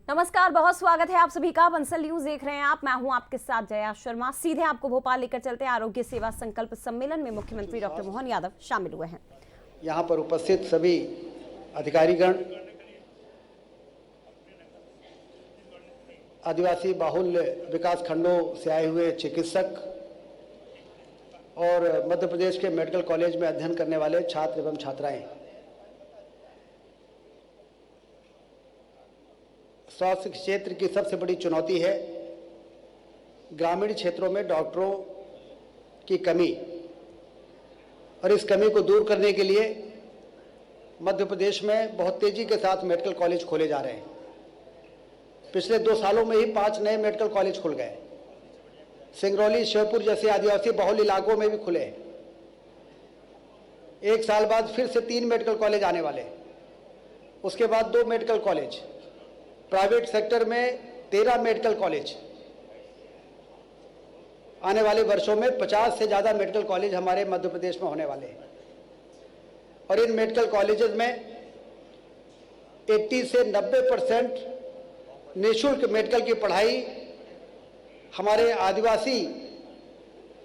नमस्कार, बहुत स्वागत है आप सभी का। बंसल न्यूज देख रहे हैं आप। मैं हूं आपके साथ जया शर्मा। सीधे आपको भोपाल लेकर चलते हैं। आरोग्य सेवा संकल्प सम्मेलन में मुख्यमंत्री डॉक्टर मोहन यादव शामिल हुए हैं। यहाँ पर उपस्थित सभी अधिकारीगण, आदिवासी बाहुल्य विकास खंडों से आए हुए चिकित्सक और मध्य प्रदेश के मेडिकल कॉलेज में अध्ययन करने वाले छात्र एवं छात्राएं, स्वास्थ्य क्षेत्र की सबसे बड़ी चुनौती है ग्रामीण क्षेत्रों में डॉक्टरों की कमी, और इस कमी को दूर करने के लिए मध्य प्रदेश में बहुत तेजी के साथ मेडिकल कॉलेज खोले जा रहे हैं। पिछले 2 सालों में ही 5 नए मेडिकल कॉलेज खुल गए। सिंगरौली, श्योपुर जैसे आदिवासी बहुल इलाकों में भी खुले हैं। 1 साल बाद फिर से 3 मेडिकल कॉलेज आने वाले, उसके बाद 2 मेडिकल कॉलेज, प्राइवेट सेक्टर में 13 मेडिकल कॉलेज। आने वाले वर्षों में 50 से ज़्यादा मेडिकल कॉलेज हमारे मध्य प्रदेश में होने वाले हैं, और इन मेडिकल कॉलेजेस में 80 से 90% निःशुल्क मेडिकल की पढ़ाई हमारे आदिवासी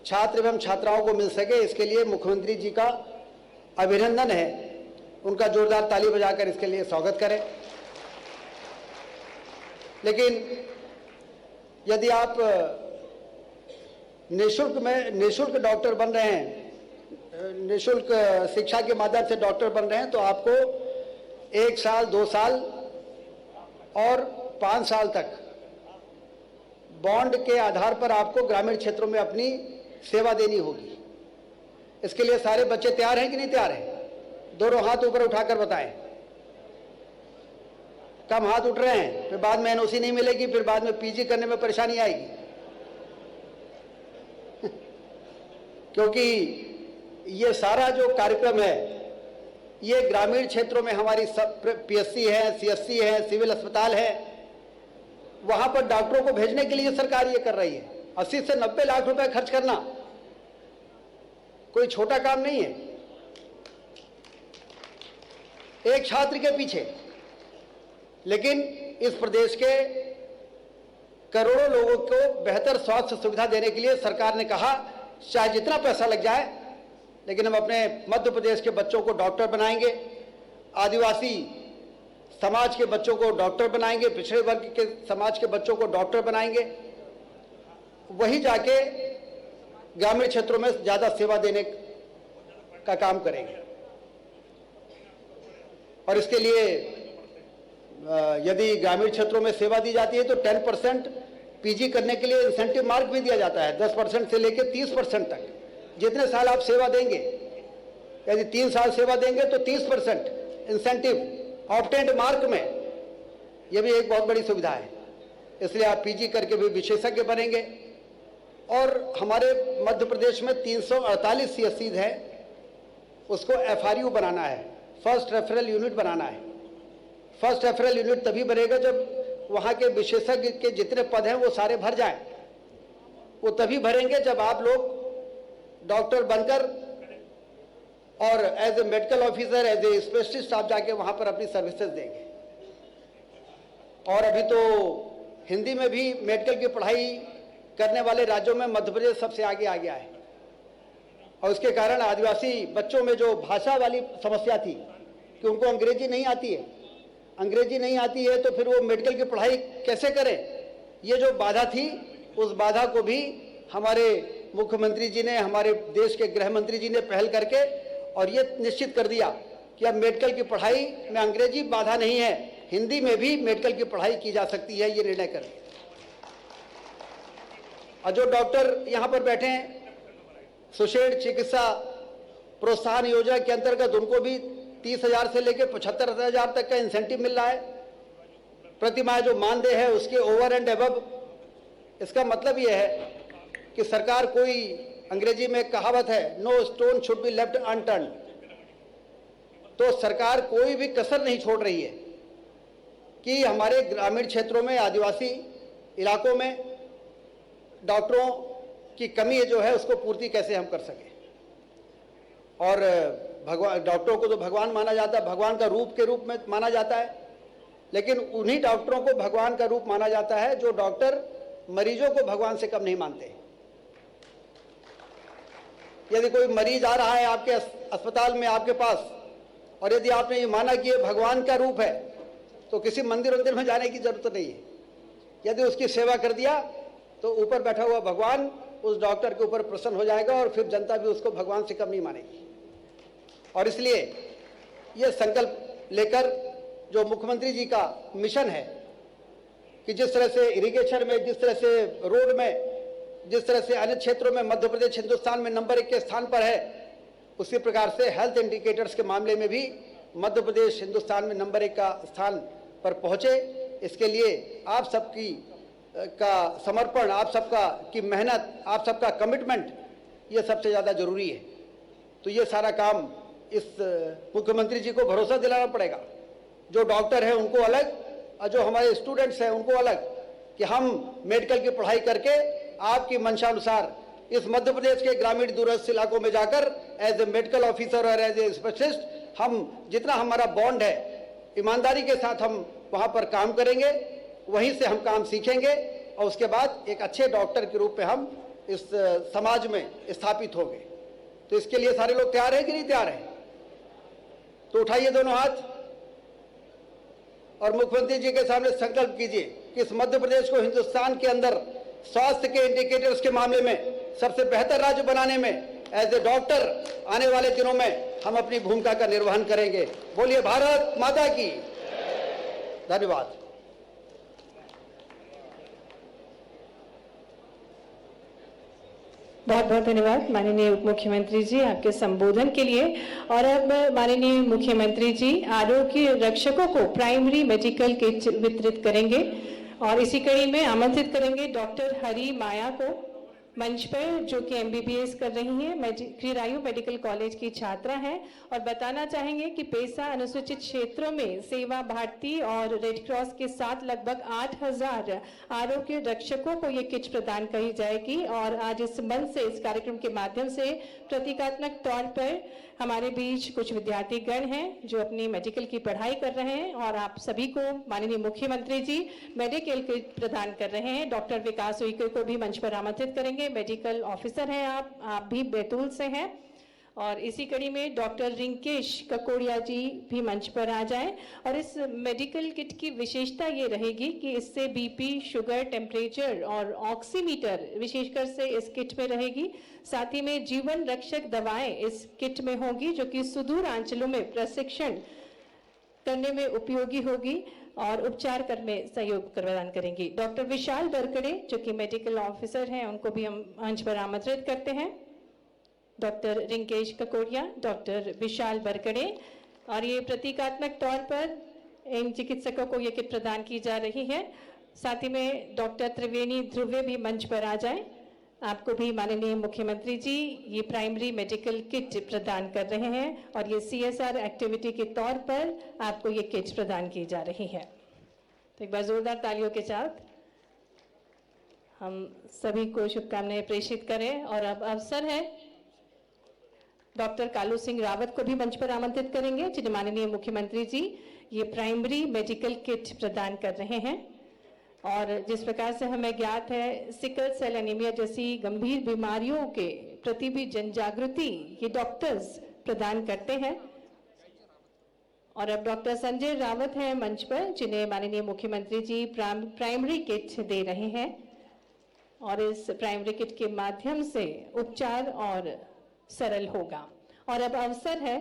छात्र एवं छात्राओं को मिल सके, इसके लिए मुख्यमंत्री जी का अभिनंदन है। उनका जोरदार ताली बजाकर इसके लिए स्वागत करें। लेकिन यदि आप निःशुल्क डॉक्टर बन रहे हैं, निःशुल्क शिक्षा के माध्यम से डॉक्टर बन रहे हैं, तो आपको 1 साल, 2 साल और 5 साल तक बॉन्ड के आधार पर आपको ग्रामीण क्षेत्रों में अपनी सेवा देनी होगी। इसके लिए सारे बच्चे तैयार हैं कि नहीं तैयार हैं? दोनों हाथ ऊपर उठाकर बताएं। कम हाथ उठ रहे हैं, फिर बाद में एनओसी नहीं मिलेगी, फिर बाद में पीजी करने में परेशानी आएगी। क्योंकि ये सारा जो कार्यक्रम है ये ग्रामीण क्षेत्रों में हमारी सब पीएससी है, सीएससी है, सिविल अस्पताल है, वहां पर डॉक्टरों को भेजने के लिए सरकार ये कर रही है। 80 से 90 लाख रुपए खर्च करना कोई छोटा काम नहीं है एक छात्र के पीछे। लेकिन इस प्रदेश के करोड़ों लोगों को बेहतर स्वास्थ्य सुविधा देने के लिए सरकार ने कहा चाहे जितना पैसा लग जाए, लेकिन हम अपने मध्य प्रदेश के बच्चों को डॉक्टर बनाएंगे, आदिवासी समाज के बच्चों को डॉक्टर बनाएंगे, पिछड़े वर्ग के समाज के बच्चों को डॉक्टर बनाएंगे, वही जाके ग्रामीण क्षेत्रों में ज़्यादा सेवा देने का काम करेंगे। और इसके लिए यदि ग्रामीण क्षेत्रों में सेवा दी जाती है तो 10% पीजी करने के लिए इंसेंटिव मार्क भी दिया जाता है। 10% से लेकर 30% तक जितने साल आप सेवा देंगे, यदि 3 साल सेवा देंगे तो 30% इंसेंटिव ऑब्टेन्ड मार्क में। यह भी एक बहुत बड़ी सुविधा है। इसलिए आप पीजी करके भी विशेषज्ञ बनेंगे। और हमारे मध्य प्रदेश में 348 सीएससीज हैं, उसको एफआरयू बनाना है, फर्स्ट रेफरल यूनिट बनाना है। फर्स्ट रेफरल यूनिट तभी बनेगा जब वहाँ के विशेषज्ञ के जितने पद हैं वो सारे भर जाएं। वो तभी भरेंगे जब आप लोग डॉक्टर बनकर और as a medical officer, as a specialist आप जाके वहाँ पर अपनी सर्विसेज देंगे। और अभी तो हिंदी में भी मेडिकल की पढ़ाई करने वाले राज्यों में मध्य प्रदेश सबसे आगे आ गया है। और उसके कारण आदिवासी बच्चों में जो भाषा वाली समस्या थी कि उनको अंग्रेजी नहीं आती है, अंग्रेजी नहीं आती है तो फिर वो मेडिकल की पढ़ाई कैसे करें, ये जो बाधा थी उस बाधा को भी हमारे मुख्यमंत्री जी ने, हमारे देश के गृह मंत्री जी ने पहल करके और ये निश्चित कर दिया कि अब मेडिकल की पढ़ाई में अंग्रेजी बाधा नहीं है, हिंदी में भी मेडिकल की पढ़ाई की जा सकती है। ये निर्णय कर। और जो डॉक्टर यहाँ पर बैठे हैं, सुषेण चिकित्सा प्रोत्साहन योजना के अंतर्गत उनको भी 30,000 से लेकर 75,000 तक का इंसेंटिव मिल रहा है। प्रति माह जो मानदेय है उसके ओवर एंड अबव। इसका मतलब यह है कि सरकार, कोई अंग्रेजी में कहावत है, no stone should be left unturn, तो सरकार कोई भी कसर नहीं छोड़ रही है कि हमारे ग्रामीण क्षेत्रों में, आदिवासी इलाकों में डॉक्टरों की कमी जो है उसको पूर्ति कैसे हम कर सकें। और भगवान, डॉक्टरों को तो भगवान माना जाता है, भगवान का रूप के रूप में माना जाता है। लेकिन उन्हीं डॉक्टरों को भगवान का रूप माना जाता है जो डॉक्टर मरीजों को भगवान से कम नहीं मानते। यदि कोई मरीज आ रहा है आपके अस्पताल में आपके पास, और यदि आपने ये माना कि ये भगवान का रूप है, तो किसी मंदिर में जाने की जरूरत नहीं है। यदि उसकी सेवा कर दिया तो ऊपर बैठा हुआ भगवान उस डॉक्टर के ऊपर प्रसन्न हो जाएगा और फिर जनता भी उसको भगवान से कम नहीं मानेगी। और इसलिए ये संकल्प लेकर जो मुख्यमंत्री जी का मिशन है कि जिस तरह से इरिगेशन में, जिस तरह से रोड में, जिस तरह से अन्य क्षेत्रों में मध्य प्रदेश हिंदुस्तान में नंबर 1 के स्थान पर है, उसी प्रकार से हेल्थ इंडिकेटर्स के मामले में भी मध्य प्रदेश हिंदुस्तान में नंबर 1 का स्थान पर पहुंचे। इसके लिए आप सबकी का समर्पण, आप सबका की मेहनत, आप सबका कमिटमेंट, ये सबसे ज़्यादा जरूरी है। तो ये सारा काम इस मुख्यमंत्री जी को भरोसा दिलाना पड़ेगा। जो डॉक्टर हैं उनको अलग और जो हमारे स्टूडेंट्स हैं उनको अलग, कि हम मेडिकल की पढ़ाई करके आपकी मंशानुसार इस मध्य प्रदेश के ग्रामीण दूरस्थ इलाकों में जाकर एज ए मेडिकल ऑफिसर और एज ए स्पेशलिस्ट हम जितना हमारा बॉन्ड है, ईमानदारी के साथ हम वहाँ पर काम करेंगे, वहीं से हम काम सीखेंगे और उसके बाद एक अच्छे डॉक्टर के रूप में हम इस समाज में स्थापित होंगे। तो इसके लिए सारे लोग तैयार हैं कि नहीं तैयार हैं? तो उठाइए दोनों हाथ और मुख्यमंत्री जी के सामने संकल्प कीजिए कि इस मध्य प्रदेश को हिंदुस्तान के अंदर स्वास्थ्य के इंडिकेटर्स के मामले में सबसे बेहतर राज्य बनाने में एज ए डॉक्टर आने वाले दिनों में हम अपनी भूमिका का निर्वहन करेंगे। बोलिए भारत माता की। धन्यवाद। बहुत बहुत धन्यवाद माननीय उप मुख्यमंत्री जी आपके संबोधन के लिए। और अब माननीय मुख्यमंत्री जी आरोग्य रक्षकों को प्राइमरी मेडिकल किट वितरित करेंगे और इसी कड़ी में आमंत्रित करेंगे डॉक्टर हरी माया को मंच पर, जो कि MBBS कर रही हैं, क्रीरायु मेडिकल कॉलेज की छात्रा हैं और बताना चाहेंगे कि पेशा अनुसूचित क्षेत्रों में सेवा भारती और रेड क्रॉस के साथ लगभग 8000 आरोग्य रक्षकों को ये किट प्रदान की जाएगी। और आज इस मंच से, इस कार्यक्रम के माध्यम से प्रतीकात्मक तौर पर हमारे बीच कुछ विद्यार्थी गण हैं जो अपनी मेडिकल की पढ़ाई कर रहे हैं और आप सभी को माननीय मुख्यमंत्री जी मेडिकल किट प्रदान कर रहे हैं। डॉक्टर विकास उइके को भी मंच पर आमंत्रित करेंगे, मेडिकल ऑफिसर हैं आप भी बैतूल से हैं। और इसी कड़ी में डॉक्टर रिंकेश ककोड़िया जी भी मंच पर आ जाएं। और इस मेडिकल किट की विशेषता ये रहेगी कि इससे BP, शुगर, टेम्परेचर और ऑक्सीमीटर विशेषकर से इस किट में रहेगी। साथ ही में जीवन रक्षक दवाएं इस किट में होंगी जो कि सुदूर अंचलों में प्रशिक्षण करने में उपयोगी होगी और उपचार करने में सहयोग प्रदान करेंगी। डॉक्टर विशाल बरकड़े जो कि मेडिकल ऑफिसर हैं, उनको भी हम मंच पर आमंत्रित करते हैं। डॉक्टर रिंकेश ककोड़िया, डॉक्टर विशाल बरकड़े। और ये प्रतीकात्मक तौर पर इन चिकित्सकों को ये किट प्रदान की जा रही है। साथ ही में डॉक्टर त्रिवेणी ध्रुवे भी मंच पर आ जाएं। आपको भी माननीय मुख्यमंत्री जी ये प्राइमरी मेडिकल किट प्रदान कर रहे हैं और ये CSR एक्टिविटी के तौर पर आपको ये किट प्रदान की जा रही है। तो एक बार जोरदार तालियों के साथ हम सभी को शुभकामनाएं प्रेषित करें। और अब अवसर है डॉक्टर कालू सिंह रावत को भी मंच पर आमंत्रित करेंगे, जिन्हें माननीय मुख्यमंत्री जी ये प्राइमरी मेडिकल किट प्रदान कर रहे हैं। और जिस प्रकार से हमें ज्ञात है, सिकल सेल एनीमिया जैसी गंभीर बीमारियों के प्रति भी जनजागृति ये डॉक्टर्स प्रदान करते हैं। और अब डॉक्टर संजय रावत हैं मंच पर, जिन्हें माननीय मुख्यमंत्री जी प्राइमरी किट दे रहे हैं। और इस प्राइमरी किट के माध्यम से उपचार और सरल होगा। और अब अवसर है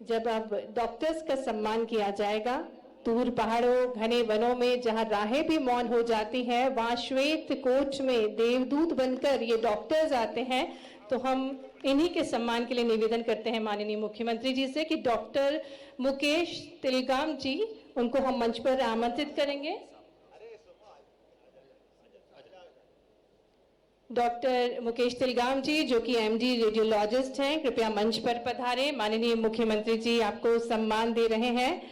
जब अब डॉक्टर्स का सम्मान किया जाएगा। दूर पहाड़ों, घने वनों में जहां राहें भी मौन हो जाती हैं, वहां श्वेत कोच में देवदूत बनकर ये डॉक्टर्स आते हैं। तो हम इन्हीं के सम्मान के लिए निवेदन करते हैं माननीय मुख्यमंत्री जी से कि डॉक्टर मुकेश तिलगाम जी, उनको हम मंच पर आमंत्रित करेंगे। डॉक्टर मुकेश तिलगाम जी जो कि MD रेडियोलॉजिस्ट हैं, कृपया मंच पर पधारें। माननीय मुख्यमंत्री जी आपको सम्मान दे रहे हैं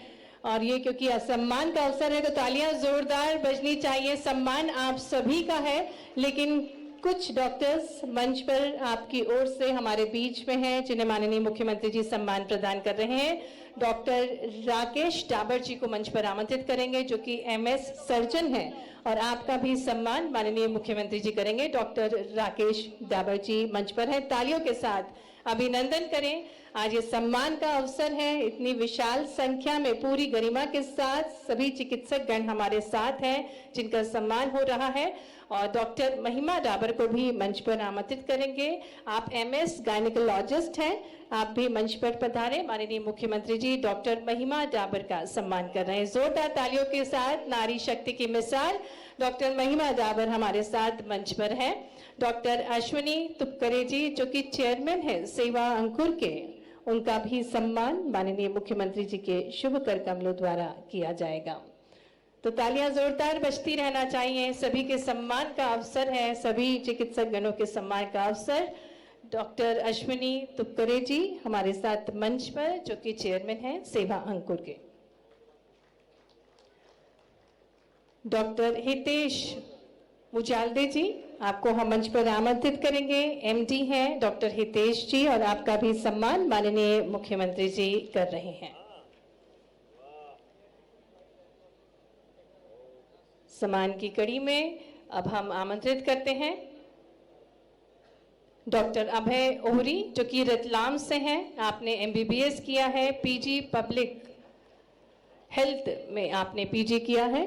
और ये क्योंकि सम्मान का अवसर है तो तालियां जोरदार बजनी चाहिए। सम्मान आप सभी का है, लेकिन कुछ डॉक्टर्स मंच पर आपकी ओर से हमारे बीच में हैं जिन्हें माननीय मुख्यमंत्री जी सम्मान प्रदान कर रहे हैं। डॉक्टर राकेश डाबर जी को मंच पर आमंत्रित करेंगे, जो कि MS सर्जन हैं, और आपका भी सम्मान माननीय मुख्यमंत्री जी करेंगे। डॉक्टर राकेश डाबर जी मंच पर हैं, तालियों के साथ अभिनंदन करें। आज ये सम्मान का अवसर है, इतनी विशाल संख्या में पूरी गरिमा के साथ सभी चिकित्सक गण हमारे साथ हैं जिनका सम्मान हो रहा है, और डॉक्टर महिमा डाबर को भी मंच पर आमंत्रित करेंगे। आप MS गायनेकोलॉजिस्ट हैं, आप भी मंच पर पधारे। माननीय मुख्यमंत्री जी डॉक्टर महिमा डाबर का सम्मान कर रहे हैं। जोरदार तालियों के साथ नारी शक्ति की मिसाल डॉक्टर महिमा डाबर हमारे साथ मंच पर है। डॉक्टर अश्विनी तुपकरे जी, जो कि चेयरमैन है सेवा अंकुर के, उनका भी सम्मान माननीय मुख्यमंत्री जी के शुभ कर कमलों द्वारा किया जाएगा। तो तालियां जोरदार बजती रहना चाहिए। सभी के सम्मान का अवसर है, सभी चिकित्सक गणों के सम्मान का अवसर। डॉक्टर अश्विनी तुपकरे जी हमारे साथ मंच पर, जो कि चेयरमैन है सेवा अंकुर के। डॉक्टर हितेश मुचालदे जी, आपको हम मंच पर आमंत्रित करेंगे। MD हैं डॉक्टर हितेश जी, और आपका भी सम्मान माननीय मुख्यमंत्री जी कर रहे हैं। सम्मान की कड़ी में अब हम आमंत्रित करते हैं डॉक्टर अभय ओहरी, जो कि रतलाम से हैं। आपने MBBS किया है, PG पब्लिक हेल्थ में आपने PG किया है।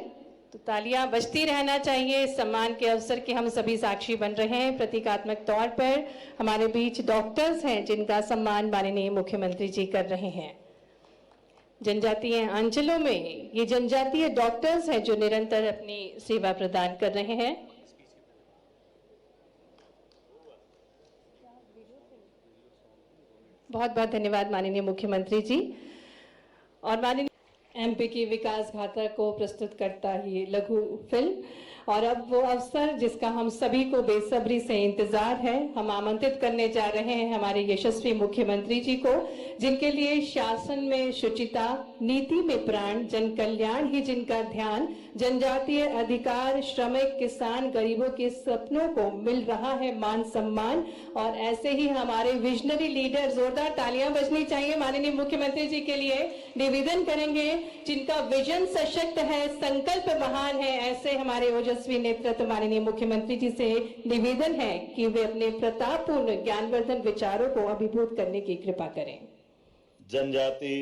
तो तालियां बजती रहना चाहिए। सम्मान के अवसर के हम सभी साक्षी बन रहे हैं। प्रतीकात्मक तौर पर हमारे बीच डॉक्टर्स हैं जिनका सम्मान माननीय मुख्यमंत्री जी कर रहे हैं। जनजातीय अंचलों में ये जनजातीय डॉक्टर्स हैं जो निरंतर अपनी सेवा प्रदान कर रहे हैं। बहुत बहुत धन्यवाद माननीय मुख्यमंत्री जी। और माननीय MP की विकास गाथा को प्रस्तुत करता ही लघु फिल्म, और अब वो अवसर जिसका हम सभी को बेसब्री से इंतजार है, हम आमंत्रित करने जा रहे हैं हमारे यशस्वी मुख्यमंत्री जी को, जिनके लिए शासन में शुचिता, नीति में प्राण, जन कल्याण ही जिनका ध्यान, जनजातीय अधिकार, श्रमिक, किसान, गरीबों के सपनों को मिल रहा है मान सम्मान। और ऐसे ही हमारे विजनरी लीडर, जोरदार तालियां बजनी चाहिए माननीय मुख्यमंत्री जी के लिए, निवेदन करेंगे जिनका विजन सशक्त है, संकल्प महान है, ऐसे हमारे ओजस्वी नेतृत्व माननीय मुख्यमंत्री जी से निवेदन है कि वे अपने प्रतापपूर्ण ज्ञानवर्धन विचारों को अभिभूत करने की कृपा करें। जनजाति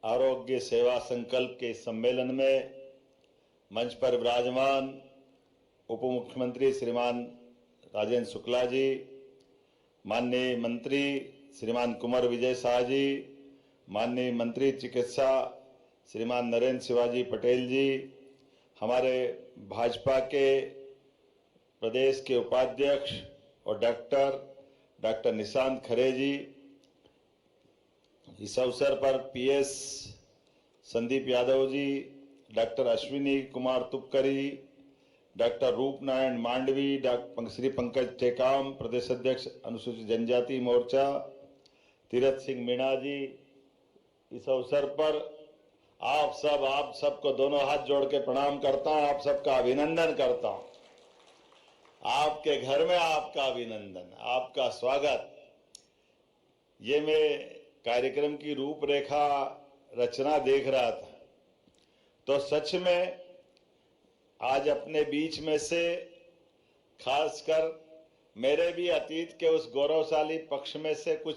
आरोग्य सेवा संकल्प के सम्मेलन में मंच पर विराजमान उप मुख्यमंत्री श्रीमान राजेंद्र शुक्ला जी, माननीय मंत्री श्रीमान कुंवर विजय शाह जी, माननीय मंत्री चिकित्सा श्रीमान नरेंद्र शिवाजी पटेल जी, हमारे भाजपा के प्रदेश के उपाध्यक्ष और डॉक्टर निशांत खरे जी, इस अवसर पर PS Sandeep Yadav ji, doctor Ashwini Kumar तुपकरी, doctor Rupnarayan Mandvi, Shri Pankaj Tekam प्रदेश अध्यक्ष अनुसूचित जनजाति मोर्चा, तीरथ सिंह मीणा जी, इस अवसर पर आप सबको दोनों हाथ जोड़ के प्रणाम करता हूं, आप सबका अभिनंदन करता हूं। आपके घर में आपका अभिनंदन, आपका स्वागत। ये मैं कार्यक्रम की रूपरेखा रचना देख रहा था तो सच में आज अपने बीच में से खासकर मेरे भी अतीत के उस गौरवशाली पक्ष में से कुछ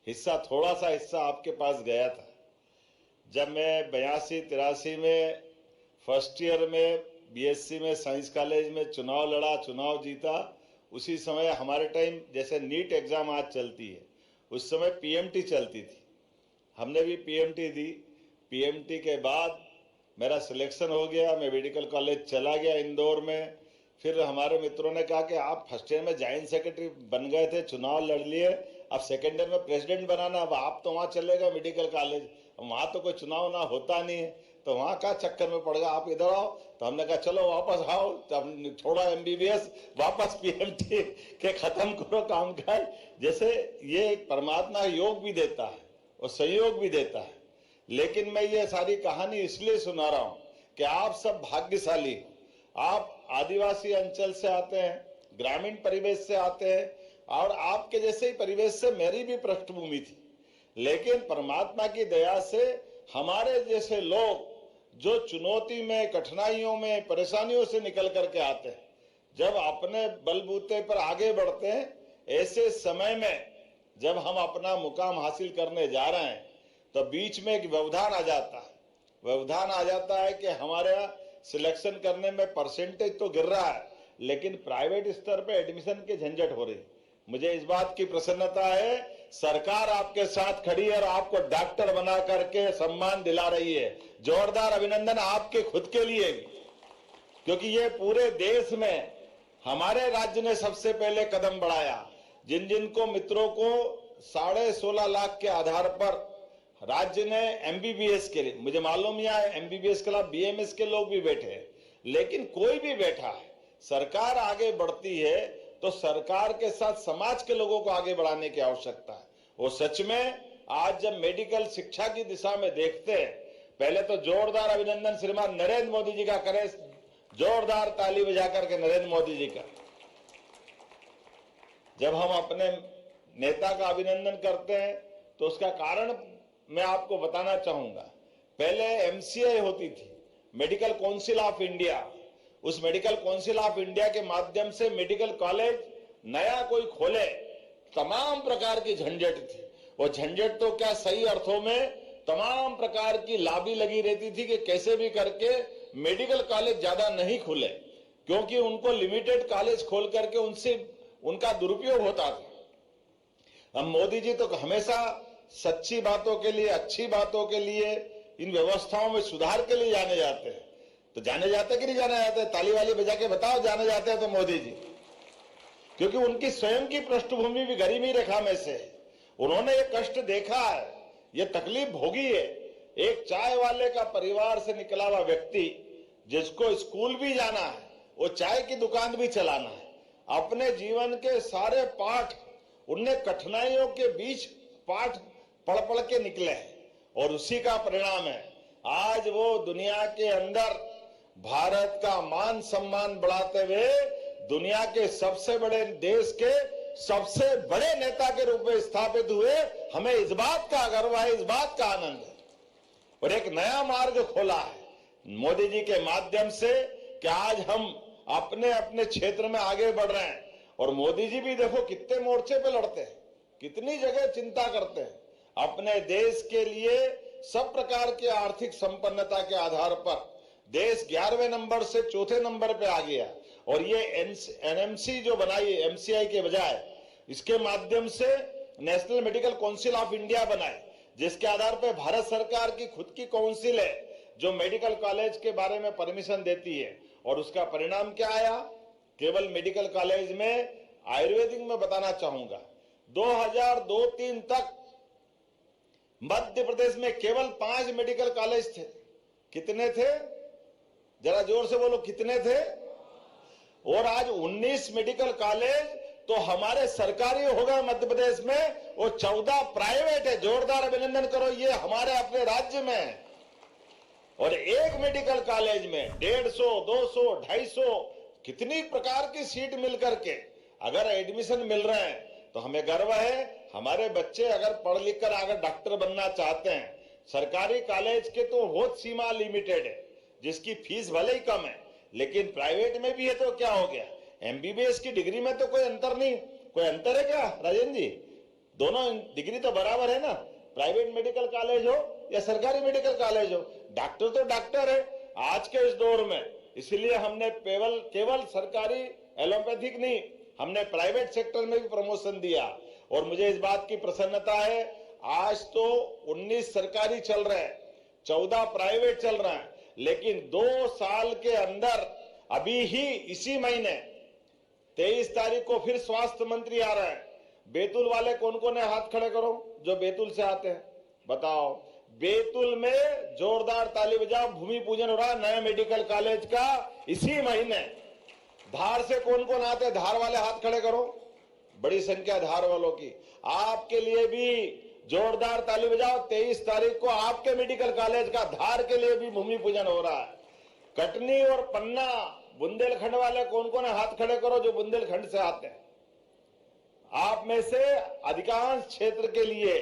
हिस्सा, थोड़ा सा हिस्सा आपके पास गया था। जब मैं 82-83 में फर्स्ट ईयर में BSc में साइंस कॉलेज में चुनाव लड़ा, चुनाव जीता, उसी समय हमारे टाइम जैसे नीट एग्जाम आज चलती है, उस समय PMT चलती थी। हमने भी PMT दी। PMT के बाद मेरा सिलेक्शन हो गया, मैं मेडिकल कॉलेज चला गया इंदौर में। फिर हमारे मित्रों ने कहा कि आप फर्स्ट ईयर में जॉइंट सेक्रेटरी बन गए थे, चुनाव लड़ लिए, अब सेकेंड ईयर में प्रेसिडेंट बनाना, अब आप तो वहाँ चले गए मेडिकल कॉलेज, वहाँ तो कोई चुनाव ना होता नहीं है, तो वहाँ का चक्कर में पड़ गया, आप इधर आओ। तो हमने कहा चलो वापस आओ, तो हमने छोड़ा MBBS, वापस PMT के खत्म करो काम काज। जैसे ये परमात्मा योग भी देता है और संयोग भी देता है, लेकिन मैं ये सारी कहानी इसलिए सुना रहा हूँ कि आप सब भाग्यशाली हो। आप आदिवासी अंचल से आते हैं, ग्रामीण परिवेश से आते हैं, और आपके जैसे ही परिवेश से मेरी भी पृष्ठभूमि थी, लेकिन परमात्मा की दया से हमारे जैसे लोग जो चुनौती में, कठिनाइयों में, परेशानियों से निकल करके आते हैं, जब अपने बलबूते पर आगे बढ़ते हैं, ऐसे समय में जब हम अपना मुकाम हासिल करने जा रहे हैं तो बीच में एक व्यवधान आ जाता है। व्यवधान आ जाता है कि हमारे सिलेक्शन करने में परसेंटेज तो गिर रहा है, लेकिन प्राइवेट स्तर पे एडमिशन की झंझट हो रही है। मुझे इस बात की प्रसन्नता है, सरकार आपके साथ खड़ी है और आपको डॉक्टर बना करके सम्मान दिला रही है। जोरदार अभिनंदन आपके खुद के लिए भी, क्योंकि ये पूरे देश में हमारे राज्य ने सबसे पहले कदम बढ़ाया। जिन जिन को मित्रों को 16.5 लाख के आधार पर राज्य ने एमबीबीएस के लिए, मुझे मालूम है एमबीबीएस के अलावा बीएमएस के लोग भी बैठे हैं, लेकिन कोई भी बैठा है, सरकार आगे बढ़ती है तो सरकार के साथ समाज के लोगों को आगे बढ़ाने की आवश्यकता है। वो सच में आज जब मेडिकल शिक्षा की दिशा में देखते हैं, पहले तो जोरदार अभिनंदन श्रीमान नरेंद्र मोदी जी का करें, जोरदार ताली बजा करके नरेंद्र मोदी जी का। जब हम अपने नेता का अभिनंदन करते हैं तो उसका कारण मैं आपको बताना चाहूंगा। पहले एमसीआई होती थी, मेडिकल काउंसिल ऑफ इंडिया। उस मेडिकल काउंसिल ऑफ इंडिया के माध्यम से मेडिकल कॉलेज नया कोई खोले, तमाम प्रकार की झंझट थी। वो झंझट तो क्या, सही अर्थों में तमाम प्रकार की लाबी लगी रहती थी कि कैसे भी करके मेडिकल कॉलेज ज्यादा नहीं खुले, क्योंकि उनको लिमिटेड कॉलेज खोल करके उनसे उनका दुरुपयोग होता था। अब मोदी जी तो हमेशा सच्ची बातों के लिए, अच्छी बातों के लिए, इन व्यवस्थाओं में सुधार के लिए जाने जाते हैं। तो जाने जाते कि नहीं जाने जाते? ताली वाली बजा के बताओ जाने जाते हैं तो मोदी जी, क्योंकि उनकी स्वयं की पृष्ठभूमि भी गरीबी रेखा में से है। उन्होंने ये कष्ट देखा है, ये तकलीफ भोगी है। एक चाय वाले का परिवार से निकला हुआ व्यक्ति जिसको स्कूल भी जाना है, वो चाय की दुकान भी चलाना है, अपने जीवन के सारे पाठ उनने कठिनाइयों के बीच पाठ पढ़ पढ़ के निकले हैं, और उसी का परिणाम है आज वो दुनिया के अंदर भारत का मान सम्मान बढ़ाते हुए दुनिया के सबसे बड़े देश के सबसे बड़े नेता के रूप में स्थापित हुए। हमें इस बात का गर्व है, इस बात का आनंद है, और एक नया मार्ग खोला है मोदी जी के माध्यम से कि आज हम अपने अपने क्षेत्र में आगे बढ़ रहे हैं। और मोदी जी भी देखो कितने मोर्चे पे लड़ते हैं, कितनी जगह चिंता करते हैं अपने देश के लिए। सब प्रकार की आर्थिक संपन्नता के आधार पर देश 11वें नंबर से 4थे नंबर पे आ गया, और ये एनएमसी जो बनाई एमसीआई के बजाय, इसके माध्यम से national medical council of India बनाए, जिसके आधार पर भारत सरकार की खुद की काउंसिल है जो मेडिकल कॉलेज के बारे में परमिशन देती है। और उसका परिणाम क्या आया? केवल मेडिकल कॉलेज में, आयुर्वेदिक में बताना चाहूंगा, 2002-3 तक मध्य प्रदेश में केवल 5 मेडिकल कॉलेज थे। कितने थे? जरा जोर से बोलो, कितने थे? और आज 19 मेडिकल कॉलेज तो हमारे सरकारी हो गए मध्य प्रदेश में, और 14 प्राइवेट है। जोरदार अभिनंदन करो, ये हमारे अपने राज्य में है। और एक मेडिकल कॉलेज में 150, 200, 250 कितनी प्रकार की सीट मिलकर के अगर एडमिशन मिल रहे हैं तो हमें गर्व है। हमारे बच्चे अगर पढ़ लिख कर अगर डॉक्टर बनना चाहते हैं, सरकारी कॉलेज के तो बहुत सीमा लिमिटेड है, जिसकी फीस भले ही कम है, लेकिन प्राइवेट में भी है तो क्या हो गया? एमबीबीएस की डिग्री में तो कोई अंतर नहीं। कोई अंतर है क्या राजेंद्र जी? दोनों डिग्री तो बराबर है ना, प्राइवेट मेडिकल कॉलेज हो या सरकारी मेडिकल कॉलेज हो, डॉक्टर तो डॉक्टर है आज के इस दौर में। इसलिए हमने केवल सरकारी एलोपैथिक नहीं, हमने प्राइवेट सेक्टर में भी प्रमोशन दिया। और मुझे इस बात की प्रसन्नता है, आज तो 19 सरकारी चल रहे हैं, 14 प्राइवेट चल रहे हैं, लेकिन 2 साल के अंदर अभी ही इसी महीने 23 तारीख को फिर स्वास्थ्य मंत्री आ रहे हैं। बैतूल वाले कौन कौन है? हाथ खड़े करो जो बैतूल से आते हैं, बताओ। बैतूल में जोरदार ताली बजाओ, भूमि पूजन हो रहा है नए मेडिकल कॉलेज का इसी महीने। धार से कौन कौन आते हैं? धार वाले हाथ खड़े करो, बड़ी संख्या धार वालों की। आपके लिए भी जोरदार ताली बजाओ, 23 तारीख को आपके मेडिकल कॉलेज का धार के लिए भी भूमि पूजन हो रहा है। कटनी और पन्ना बुंदेलखंड वाले कौन कौन है? हाथ खड़े करो जो बुंदेलखंड से आते हैं। आप में से अधिकांश क्षेत्र के लिए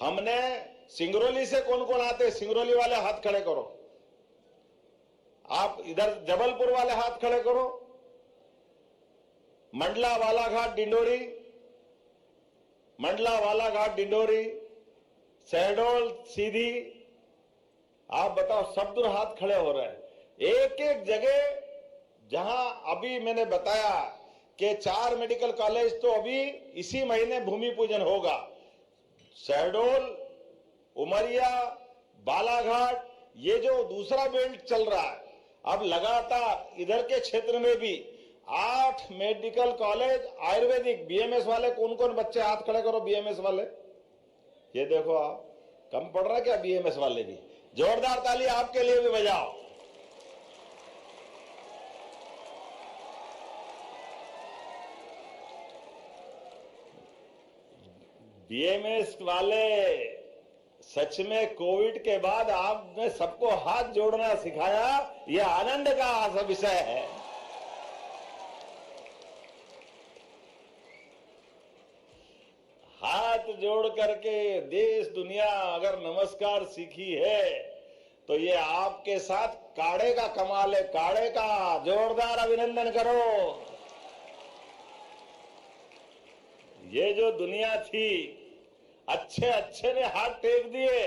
हमने सिंगरौली से कौन कौन आते हैं, सिंगरौली वाले हाथ खड़े करो। आप इधर जबलपुर वाले हाथ खड़े करो। मंडला बालाघाट डिंडोरी, मंडला बालाघाट डिंडोरी, शहडोल सीधी, आप बताओ, सब दूर हाथ खड़े हो रहे हैं। एक एक जगह जहां अभी मैंने बताया कि 4 मेडिकल कॉलेज तो अभी इसी महीने भूमि पूजन होगा। शहडोल, उमरिया, बालाघाट, ये जो दूसरा बेल्ट चल रहा है, अब लगातार इधर के क्षेत्र में भी 8 मेडिकल कॉलेज आयुर्वेदिक। बीएमएस वाले कौन कौन बच्चे हाथ खड़े करो, बीएमएस वाले। ये देखो, आप कम पड़ रहा क्या? बीएमएस वाले भी जोरदार ताली आपके लिए भी बजाओ। बीएमएस वाले सच में कोविड के बाद आपने सबको हाथ जोड़ना सिखाया, यह आनंद का विषय है। हाथ जोड़ करके देश दुनिया अगर नमस्कार सीखी है तो ये आपके साथ काढ़े का कमाल है। काढ़े का जोरदार अभिनंदन करो। ये जो दुनिया थी, अच्छे ने हाथ टेक दिए।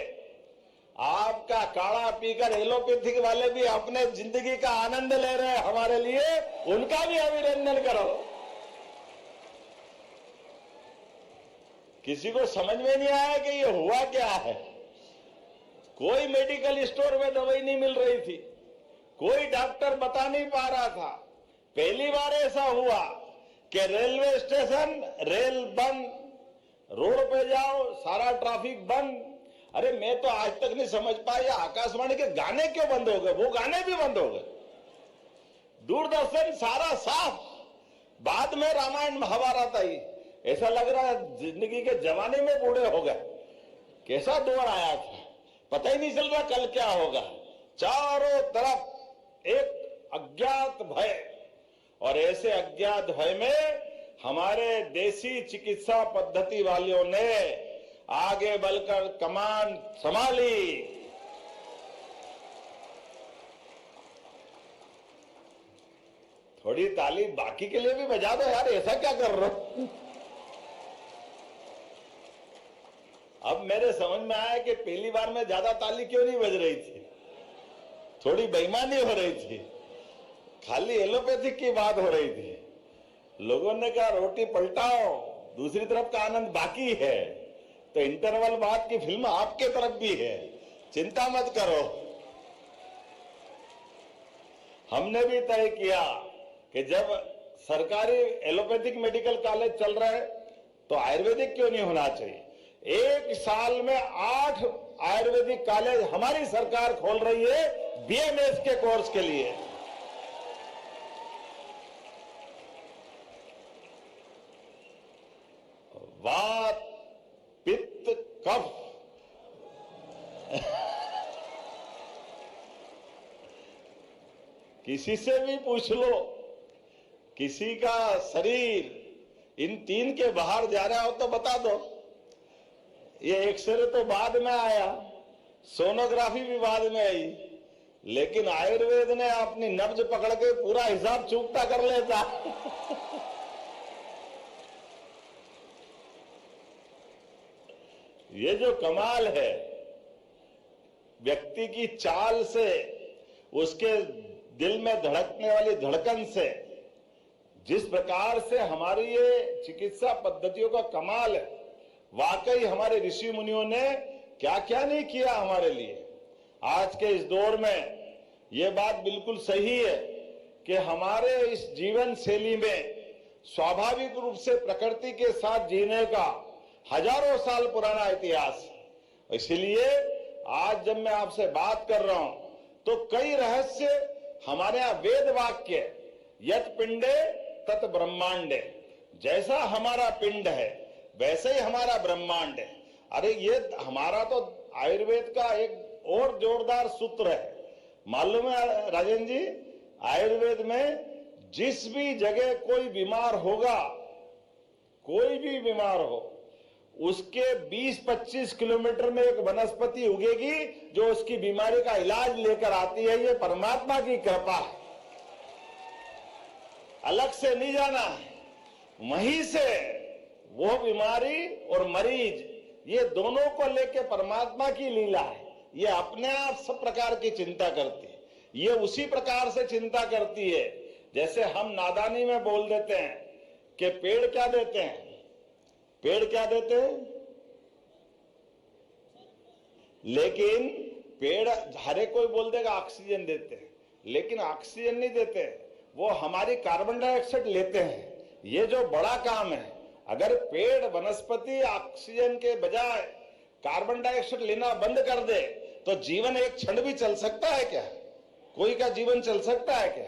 आपका काढ़ा पीकर एलोपैथिक वाले भी अपने जिंदगी का आनंद ले रहे हैं हमारे लिए, उनका भी अभिनंदन करो। किसी को समझ में नहीं आया कि ये हुआ क्या है। कोई मेडिकल स्टोर में दवाई नहीं मिल रही थी, कोई डॉक्टर बता नहीं पा रहा था। पहली बार ऐसा हुआ कि रेलवे स्टेशन रेल बंद, रोड पे जाओ सारा ट्रैफिक बंद। अरे मैं तो आज तक नहीं समझ पाया आकाशवाणी के गाने क्यों बंद हो गए, वो गाने भी बंद हो गए। दूरदर्शन सारा साफ, बाद में रामायण महाभारत आई। ऐसा लग रहा है जिंदगी के जमाने में बूढ़े हो गए। कैसा दौर आया था, पता ही नहीं चल रहा कल क्या होगा। चारों तरफ एक अज्ञात भय, और ऐसे अज्ञात भय में हमारे देसी चिकित्सा पद्धति वालों ने आगे बढ़कर कमान संभाली। थोड़ी ताली बाकी के लिए भी बजा दो यार, ऐसा क्या कर रहे हो। अब मेरे समझ में आया कि पहली बार में ज्यादा ताली क्यों नहीं बज रही थी, थोड़ी बेईमानी हो रही थी, खाली एलोपैथिक की बात हो रही थी। लोगों ने कहा रोटी पलटाओ, दूसरी तरफ का आनंद बाकी है। तो इंटरवल बाद की फिल्म आपके तरफ भी है, चिंता मत करो। हमने भी तय किया कि जब सरकारी एलोपैथिक मेडिकल कॉलेज चल रहा है तो आयुर्वेदिक क्यों नहीं होना चाहिए। 1 साल में 8 आयुर्वेदिक कॉलेज हमारी सरकार खोल रही है बीएमएस के कोर्स के लिए। वात, पित्त, कफ, किसी से भी पूछ लो, किसी का शरीर इन 3 के बाहर जा रहा हो तो बता दो। ये एक्सरे तो बाद में आया, सोनोग्राफी भी बाद में आई, लेकिन आयुर्वेद ने अपनी नब्ज पकड़ के पूरा हिसाब चूकता कर लेता। ये जो कमाल है, व्यक्ति की चाल से, उसके दिल में धड़कने वाली धड़कन से, जिस प्रकार से हमारी ये चिकित्सा पद्धतियों का कमाल है। वाकई हमारे ऋषि मुनियों ने क्या क्या नहीं किया हमारे लिए। आज के इस दौर में ये बात बिल्कुल सही है कि हमारे इस जीवन शैली में स्वाभाविक रूप से प्रकृति के साथ जीने का हजारों साल पुराना इतिहास। इसलिए आज जब मैं आपसे बात कर रहा हूं तो कई रहस्य हमारे यहाँ वेद वाक्य, यत पिंडे तत् ब्रह्मांडे, जैसा हमारा पिंड है वैसे ही हमारा ब्रह्मांड है। अरे ये हमारा तो आयुर्वेद का एक और जोरदार सूत्र है, मालूम है राजेंद्र जी। आयुर्वेद में जिस भी जगह कोई बीमार होगा, कोई भी बीमार हो, उसके 20-25 किलोमीटर में एक वनस्पति उगेगी जो उसकी बीमारी का इलाज लेकर आती है। ये परमात्मा की कृपा है, अलग से नहीं जाना है। वहीं से वो बीमारी और मरीज, ये दोनों को लेके परमात्मा की लीला है। ये अपने आप सब प्रकार की चिंता करती है, ये उसी प्रकार से चिंता करती है जैसे हम नादानी में बोल देते हैं कि पेड़ क्या देते हैं, पेड़ क्या देते हैं, लेकिन पेड़ हरे कोई बोल देगा ऑक्सीजन देते हैं, लेकिन ऑक्सीजन नहीं देते, वो हमारी कार्बन डाइऑक्साइड लेते हैं। ये जो बड़ा काम है, अगर पेड़ वनस्पति ऑक्सीजन के बजाय कार्बन डाइऑक्साइड लेना बंद कर दे तो जीवन एक क्षण भी चल सकता है क्या? कोई का जीवन चल सकता है क्या?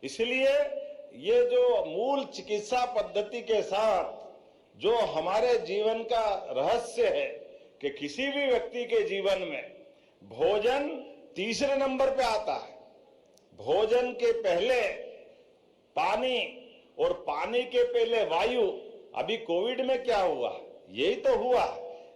इसलिए ये जो मूल चिकित्सा पद्धति के साथ जो हमारे जीवन का रहस्य है कि किसी भी व्यक्ति के जीवन में भोजन तीसरे नंबर पे आता है। भोजन के पहले पानी और पानी के पहले वायु। अभी कोविड में क्या हुआ? यही तो हुआ।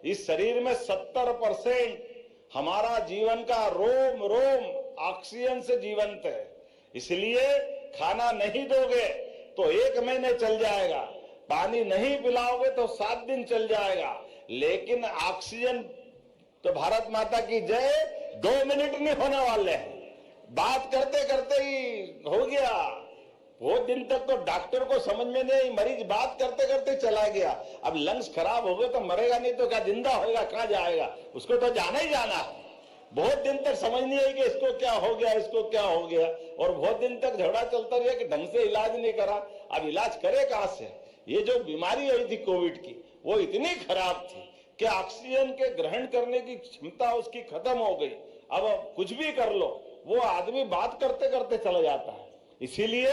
इस शरीर में 70% हमारा जीवन का रोम रोम ऑक्सीजन से जीवंत है। इसलिए खाना नहीं दोगे तो 1 महीने चल जाएगा, पानी नहीं पिलाओगे तो 7 दिन चल जाएगा, लेकिन ऑक्सीजन तो भारत माता की जय 2 मिनट नहीं होने वाले हैं। बात करते करते ही हो गया। बहुत दिन तक तो डॉक्टर को समझ में नहीं, मरीज बात करते करते चला गया। अब लंग्स खराब हो गए तो मरेगा नहीं तो क्या जिंदा होगा, कहां जाएगा? उसको तो जाना ही जाना है। बहुत दिन तक समझ नहीं आई कि इसको क्या हो गया, इसको क्या हो गया, और बहुत दिन तक झगड़ा चलता रहा कि ढंग से इलाज नहीं करा। अब इलाज करे कहां से? ये जो बीमारी आई थी कोविड की, वो इतनी खराब थी कि ऑक्सीजन के ग्रहण करने की क्षमता उसकी खत्म हो गई। अब कुछ भी कर लो, वो आदमी बात करते करते चला जाता है। इसीलिए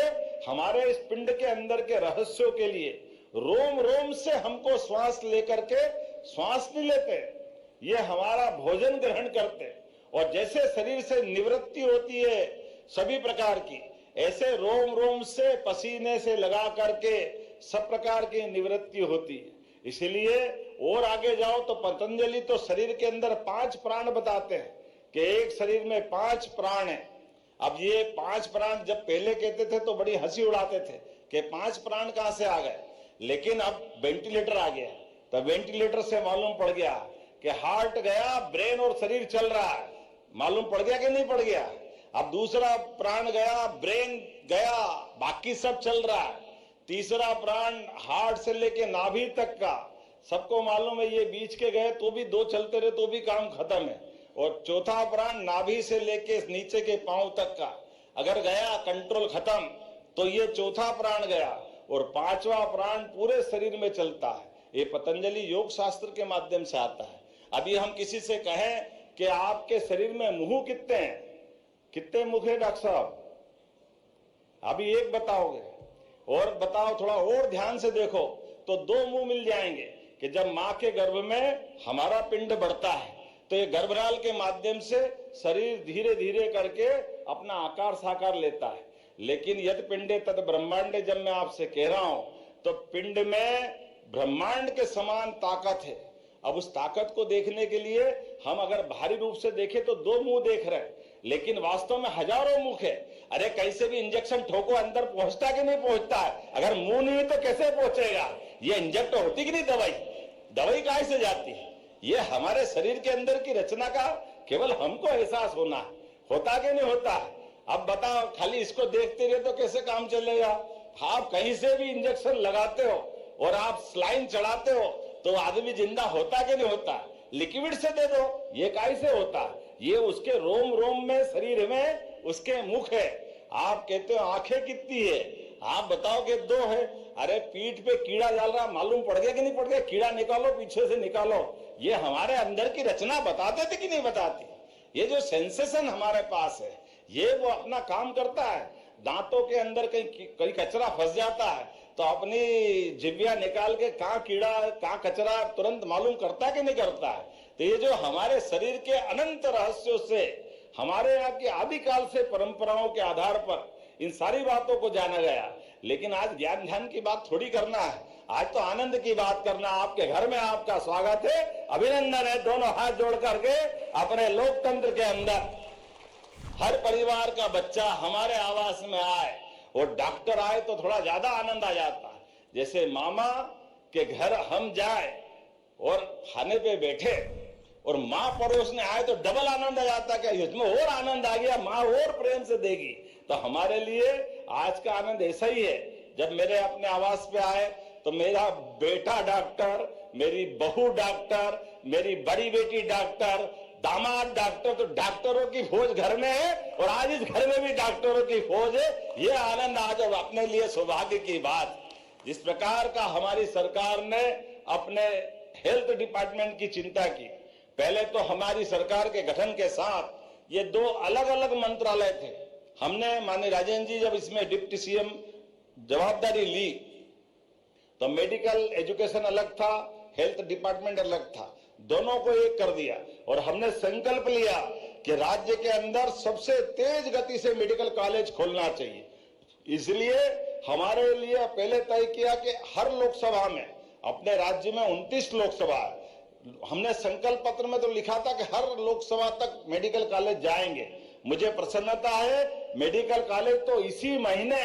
हमारे इस पिंड के अंदर के रहस्यों के लिए रोम रोम से हमको श्वास लेकर के श्वास नहीं लेते, ये हमारा भोजन ग्रहण करते, और जैसे शरीर से निवृत्ति होती है सभी प्रकार की, ऐसे रोम रोम से पसीने से लगा करके सब प्रकार की निवृत्ति होती है। इसलिए और आगे जाओ तो पतंजलि तो शरीर के अंदर 5 प्राण बताते हैं कि एक शरीर में 5 प्राण है। अब ये 5 प्राण जब पहले कहते थे तो बड़ी हंसी उड़ाते थे कि 5 प्राण कहां से आ गए, लेकिन अब वेंटिलेटर आ गया तो वेंटिलेटर से मालूम पड़ गया कि हार्ट गया, ब्रेन और शरीर चल रहा है। मालूम पड़ गया कि नहीं पड़ गया? अब दूसरा प्राण गया, ब्रेन गया, बाकी सब चल रहा है। तीसरा प्राण हार्ट से लेके नाभि तक का सबको मालूम है, ये बीच के गए तो भी 2 चलते रहे तो भी काम खत्म है। और चौथा प्राण नाभि से लेके नीचे के पांव तक का अगर गया, कंट्रोल खत्म, तो ये चौथा प्राण गया। और 5वां प्राण पूरे शरीर में चलता है। ये पतंजलि योग शास्त्र के माध्यम से आता है। अभी हम किसी से कहें कि आपके शरीर में मुंह कितने हैं, कितने मुख है डॉक्टर साहब? अभी एक बताओगे, और बताओ थोड़ा और ध्यान से देखो तो 2 मुंह मिल जाएंगे कि जब मां के गर्भ में हमारा पिंड बढ़ता है तो ये गर्भनाल के माध्यम से शरीर धीरे धीरे करके अपना आकार साकार लेता है। लेकिन यद पिंडे तद ब्रह्मांडे, जब मैं आपसे कह रहा हूं तो पिंड में ब्रह्मांड के समान ताकत है। अब उस ताकत को देखने के लिए हम अगर भारी रूप से देखें तो 2 मुंह देख रहे हैं, लेकिन वास्तव में हजारों मुख है। अरे कैसे भी इंजेक्शन ठोको, अंदर पहुंचता कि नहीं पहुंचता है? अगर मुंह नहीं तो कैसे पहुंचेगा? ये इंजेक्ट होती कि नहीं दवाई? दवाई कहां से जाती है? ये हमारे शरीर के अंदर की रचना का केवल हमको एहसास होना है, होता कि नहीं होता? अब बताओ, खाली इसको देखते रहे तो कैसे काम चलेगा? आप कहीं से भी इंजेक्शन लगाते हो और आप स्लाइन चढ़ाते हो तो आदमी जिंदा होता कि नहीं होता? लिक्विड से दे दो, ये कैसे होता? ये उसके रोम रोम में, शरीर में उसके मुख है। आप कहते हो आंखें कितनी है, आप बताओ कि 2 है। अरे पीठ पे कीड़ा डाल रहा, मालूम पड़ गया कि नहीं पड़ गया? कीड़ा निकालो, पीछे से निकालो। ये हमारे अंदर की रचना बताते थे कि नहीं बताती? ये जो सेंसेशन हमारे पास है, ये वो अपना काम करता है। दांतों के अंदर कहीं कचरा फंस जाता है तो अपनी जिब्बिया निकाल के कहाँ कीड़ा कहाँ कचरा तुरंत मालूम करता कि नहीं करता है? तो ये जो हमारे शरीर के अनंत रहस्यों से, हमारे यहाँ की आदिकाल से परंपराओं के आधार पर इन सारी बातों को जाना गया। लेकिन आज ज्ञान ध्यान की बात थोड़ी करना है, आज तो आनंद की बात करना। आपके घर में आपका स्वागत है, अभिनंदन है। दोनों हाथ जोड़ करके अपने लोकतंत्र के अंदर हर परिवार का बच्चा हमारे आवास में आए और डॉक्टर आए तो थोड़ा ज्यादा आनंद आ जाता है। जैसे मामा के घर हम जाए और खाने पे बैठे और माँ परोसने आए तो डबल आनंद आ जाता है, कि इसमें और आनंद आ गया, माँ और प्रेम से देगी। तो हमारे लिए आज का आनंद ऐसा ही है। जब मेरे अपने आवास पे आए तो मेरा बेटा डॉक्टर, मेरी बहू डॉक्टर, मेरी बड़ी बेटी डॉक्टर, दामाद डॉक्टर, तो डॉक्टरों की फौज घर में है और आज इस घर में भी डॉक्टरों की फौज है। ये आनंद आज अपने लिए सौभाग्य की बात। जिस प्रकार का हमारी सरकार ने अपने हेल्थ डिपार्टमेंट की चिंता की, पहले तो हमारी सरकार के गठन के साथ ये दो अलग अलग मंत्रालय थे। हमने माननीय राजेंद्र जी जब इसमें डिप्टी सीएम जवाबदारी ली तो मेडिकल एजुकेशन अलग था, हेल्थ डिपार्टमेंट अलग था, दोनों को एक कर दिया और हमने संकल्प लिया कि राज्य के अंदर सबसे तेज गति से मेडिकल कॉलेज खोलना चाहिए। इसलिए हमारे लिए पहले तय किया कि हर लोकसभा में, अपने राज्य में 29 लोकसभा है, हमने संकल्प पत्र में तो लिखा था कि हर लोकसभा तक मेडिकल कॉलेज जाएंगे। मुझे प्रसन्नता है, मेडिकल कॉलेज तो इसी महीने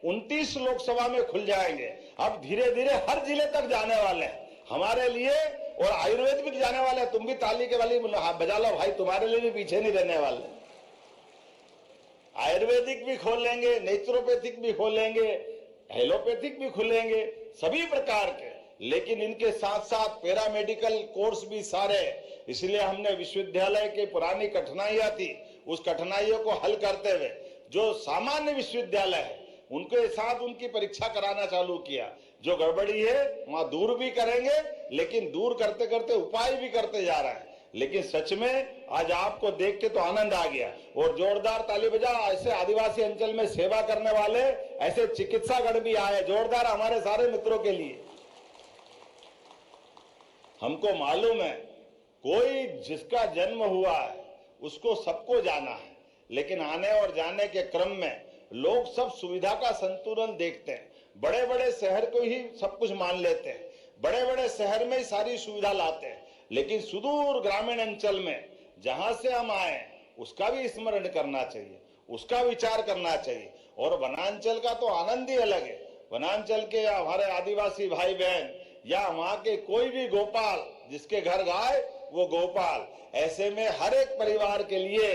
29 लोकसभा में खुल जाएंगे। अब धीरे धीरे हर जिले तक जाने वाले हैं हमारे लिए, और आयुर्वेद भी जाने वाले हैं। तुम भी ताली के वाली बजा लो भाई, तुम्हारे लिए भी पीछे नहीं रहने वाले। आयुर्वेदिक भी खोल लेंगे, नेचुरोपैथिक भी खोलेंगे, एलोपैथिक भी खुलेंगे, सभी प्रकार के। लेकिन इनके साथ साथ पैरामेडिकल कोर्स भी सारे। इसलिए हमने विश्वविद्यालय की पुरानी कठिनाइयां थी, उस कठिनाइयों को हल करते हुए जो सामान्य विश्वविद्यालय है उनके साथ उनकी परीक्षा कराना चालू किया। जो गड़बड़ी है वहां दूर भी करेंगे, लेकिन दूर करते करते उपाय भी करते जा रहे हैं। लेकिन सच में आज आपको देख के तो आनंद आ गया। और जोरदार ताली बजा। ऐसे आदिवासी अंचल में सेवा करने वाले ऐसे चिकित्सागण भी आए, जोरदार हमारे सारे मित्रों के लिए। हमको मालूम है कोई जिसका जन्म हुआ है उसको सबको जाना है, लेकिन आने और जाने के क्रम में लोग सब सुविधा का संतुलन देखते हैं। बड़े बड़े शहर को ही सब कुछ मान लेते हैं, बड़े बड़े शहर में ही सारी सुविधा लाते हैं, लेकिन सुदूर ग्रामीण अंचल में जहां से हम आए उसका भी स्मरण करना चाहिए, उसका विचार करना चाहिए। और वनांचल का तो आनंद ही अलग है। वनांचल के हमारे आदिवासी भाई बहन या वहां के कोई भी गोपाल, जिसके घर गाय वो गोपाल। ऐसे में हर एक परिवार के लिए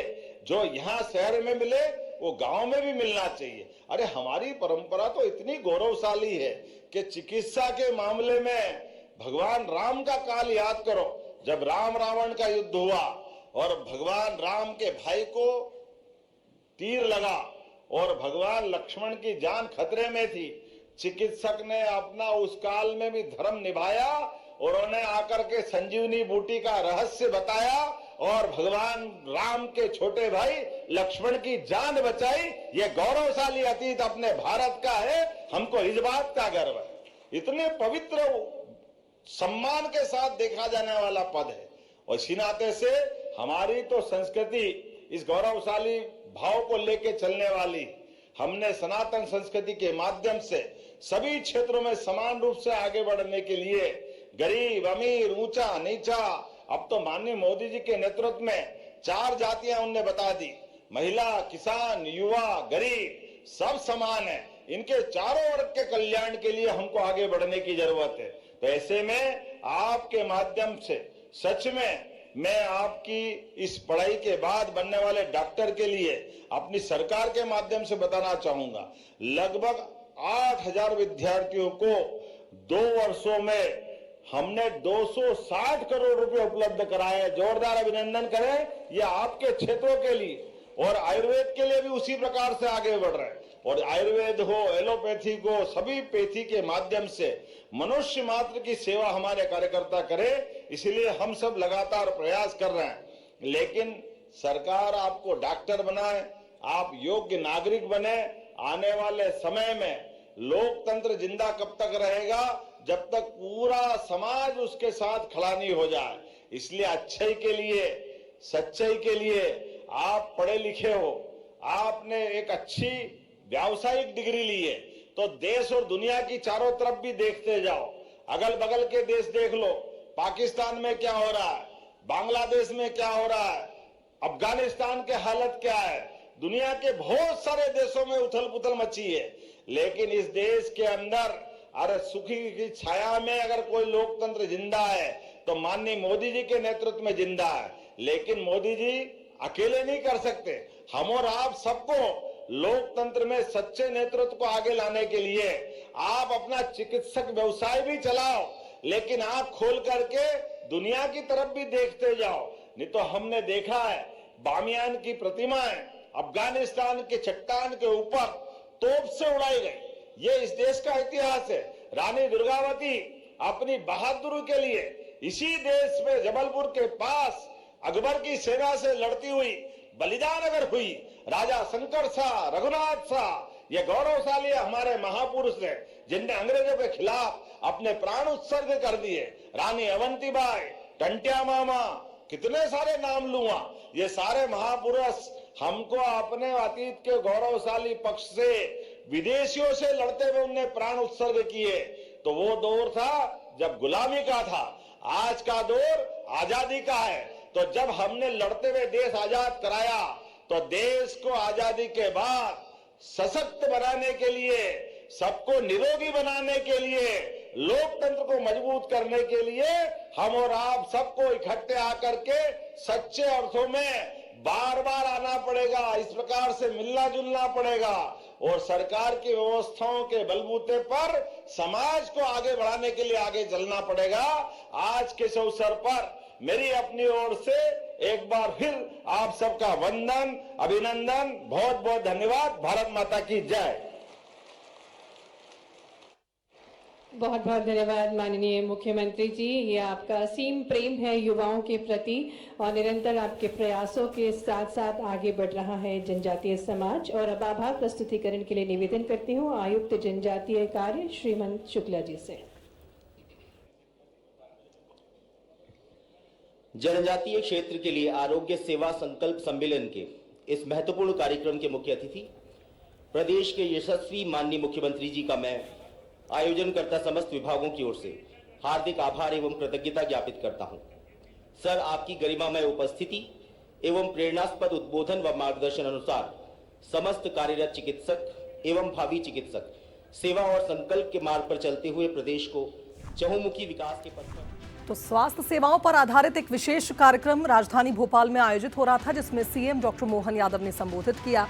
जो यहाँ शहर में मिले वो गांव में भी मिलना चाहिए। अरे हमारी परंपरा तो इतनी गौरवशाली है कि चिकित्सा के मामले में भगवान राम का काल याद करो। जब राम रावण का युद्ध हुआ और भगवान राम के भाई को तीर लगा और भगवान लक्ष्मण की जान खतरे में थी, चिकित्सक ने अपना उस काल में भी धर्म निभाया और उन्हें आकर के संजीवनी बूटी का रहस्य बताया और भगवान राम के छोटे भाई लक्ष्मण की जान बचाई। ये गौरवशाली अतीत अपने भारत का है, हमको इस बात का गर्व है। इतने पवित्र सम्मान के साथ देखा जाने वाला पद है और इसी नाते से हमारी तो संस्कृति इस गौरवशाली भाव को लेके चलने वाली। हमने सनातन संस्कृति के माध्यम से सभी क्षेत्रों में समान रूप से आगे बढ़ने के लिए गरीब अमीर ऊंचा नीचा, अब तो माननीय मोदी जी के नेतृत्व में 4 जातियां उनने बता दी, महिला, किसान, युवा, गरीब सब समान है। इनके चारों वर्ग के कल्याण के लिए हमको आगे बढ़ने की जरूरत है। तो ऐसे में आपके माध्यम से सच में मैं आपकी इस पढ़ाई के बाद बनने वाले डॉक्टर के लिए अपनी सरकार के माध्यम से बताना चाहूंगा, लगभग 8000 विद्यार्थियों को 2 वर्षों में हमने 260 करोड़ रुपए उपलब्ध कराए। जोरदार अभिनंदन करें ये आपके क्षेत्रों के लिए। और आयुर्वेद के लिए भी उसी प्रकार से आगे बढ़ रहे हैं। और आयुर्वेद हो, एलोपैथी हो, सभी पैथी के माध्यम से मनुष्य मात्र की सेवा हमारे कार्यकर्ता करें, इसलिए हम सब लगातार प्रयास कर रहे हैं। लेकिन सरकार आपको डॉक्टर बनाए, आप योग्य नागरिक बने। आने वाले समय में लोकतंत्र जिंदा कब तक रहेगा, जब तक पूरा समाज उसके साथ खड़ा नहीं हो जाए। इसलिए अच्छाई के लिए, सच्चाई के लिए आप पढ़े लिखे हो, आपने एक अच्छी व्यावसायिक डिग्री ली है, तो देश और दुनिया की चारों तरफ भी देखते जाओ। अगल बगल के देश देख लो, पाकिस्तान में क्या हो रहा है, बांग्लादेश में क्या हो रहा है, अफगानिस्तान के हालत क्या है, दुनिया के बहुत सारे देशों में उथल पुथल मची है। लेकिन इस देश के अंदर अरे सुखी की छाया में अगर कोई लोकतंत्र जिंदा है तो माननीय मोदी जी के नेतृत्व में जिंदा है। लेकिन मोदी जी अकेले नहीं कर सकते। हम और आप सबको लोकतंत्र में सच्चे नेतृत्व को आगे लाने के लिए आप अपना चिकित्सक व्यवसाय भी चलाओ, लेकिन आंख खोल करके दुनिया की तरफ भी देखते जाओ। नहीं तो हमने देखा है बामियान की प्रतिमाएं अफगानिस्तान के चट्टान के ऊपर तोप से उड़ाई गई। ये इस देश का इतिहास है। रानी दुर्गावती अपनी बहादुरी के लिए इसी देश में जबलपुर के पास अकबर की सेना से लड़ती हुई बलिदान अगर हुई। राजा शंकर शाह, रघुनाथ शाह, ये गौरवशाली हमारे महापुरुष हैं जिनने अंग्रेजों के खिलाफ अपने प्राण उत्सर्ग कर दिए। रानी अवंतीबाई, टंटिया मामा, कितने सारे नाम लूंगा। ये सारे महापुरुष हमको अपने अतीत के गौरवशाली पक्ष से विदेशियों से लड़ते हुए उन्हें प्राण उत्सर्ग किए। तो वो दौर था जब गुलामी का था, आज का दौर आजादी का है। तो जब हमने लड़ते हुए देश आजाद कराया तो देश को आजादी के बाद सशक्त बनाने के लिए, सबको निरोगी बनाने के लिए, लोकतंत्र को मजबूत करने के लिए हम और आप सबको इकट्ठे आकर के सच्चे अर्थों में बार बार आना पड़ेगा। इस प्रकार से मिलना जुलना पड़ेगा और सरकार की व्यवस्थाओं के बलबूते पर समाज को आगे बढ़ाने के लिए आगे चलना पड़ेगा। आज के इस अवसर पर मेरी अपनी ओर से एक बार फिर आप सबका वंदन, अभिनंदन, बहुत बहुत धन्यवाद। भारत माता की जय। बहुत बहुत धन्यवाद माननीय मुख्यमंत्री जी। ये आपका असीम प्रेम है युवाओं के प्रति और निरंतर आपके प्रयासों के साथ साथ आगे बढ़ रहा है जनजातीय समाज। और अब आभार प्रस्तुतिकरण के लिए निवेदन करती हूँ आयुक्त जनजातीय कार्य श्रीमंत शुक्ला जी से। जनजातीय क्षेत्र के लिए आरोग्य सेवा संकल्प सम्मेलन के इस महत्वपूर्ण कार्यक्रम के मुख्य अतिथि प्रदेश के यशस्वी माननीय मुख्यमंत्री जी का मैं आयोजन करता समस्त विभागों की ओर से हार्दिक आभार एवं कृतज्ञता ज्ञापित करता हूं। सर, आपकी गरिमामय उपस्थिति एवं प्रेरणास्पद उद्बोधन व मार्गदर्शन अनुसार समस्त कार्यरत चिकित्सक एवं भावी चिकित्सक सेवा और संकल्प के मार्ग पर चलते हुए प्रदेश को चहुमुखी विकास के पथ पर। तो स्वास्थ्य सेवाओं पर आधारित एक विशेष कार्यक्रम राजधानी भोपाल में आयोजित हो रहा था, जिसमें सीएम डॉक्टर मोहन यादव ने संबोधित किया।